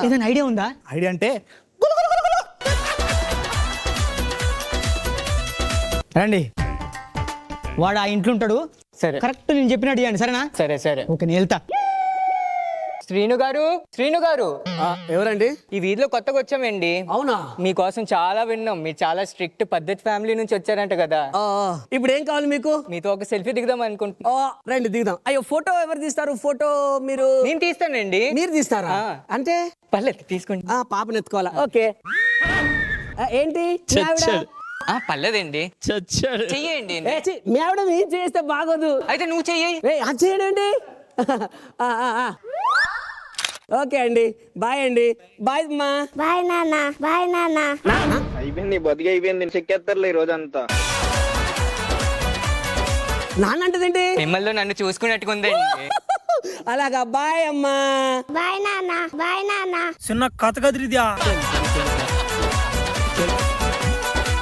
ఏదైనా ఐడియా ఉందా? ఐడియా అంటే రండి, వాడు ఆ ఇంట్లో ఉంటాడు. సరే కరెక్ట్ నేను చెప్పినట్టు చేయండి, సరేనా? సరే సరే. ఓకే, నేను వెళ్తా. శ్రీను గారు, శ్రీను గారు, ఎవరండి? ఈ వీధిలో కొత్తగా వచ్చామండి. అవునా? మీకోసం చాలా విన్నాం. మీరు చాలా స్ట్రిక్ట్ పద్ధతి ఫ్యామిలీ నుంచి వచ్చారంట కదా. ఇప్పుడు ఏం కావాలి మీకు? మీతో ఒక సెల్ఫీ దిగుదాం అనుకుంటున్నా. రండి దిగుదాం. అయ్యో, ఫోటో ఎవరు తీస్తారు? ఫోటో మీరు? నేను తీస్తానండి. మీరు తీస్తారా? అంటే పర్లేదు తీసుకోండి. పాపని ఎత్తుకోవాలా? ఓకే. ఏంటి మీ ఆవిడ? పర్లేదండి, చెయ్యండి. మీ ఆవిడ ఏం చేస్తే బాగోదు. అయితే నువ్వు చెయ్యి. అది చేయడండి. ఓకే అండి, బాయ్ అండి. బాయ్ అమ్మా. బాయ్ నాన్న. బాయ్ నాన్న. అయిపోయింది, బతికి అయిపోయింది. చెక్కేస్తారులే ఈ రోజంతా. నాన్న అంటదేంటి? మిమ్మల్ని నన్ను చూసుకున్నట్టుకుందండి. అలాగా, బాయ్ అమ్మా. బాయ్ నాన్న. బాయ్ నాన్న. చిన్న కథ కదిరిద్యా.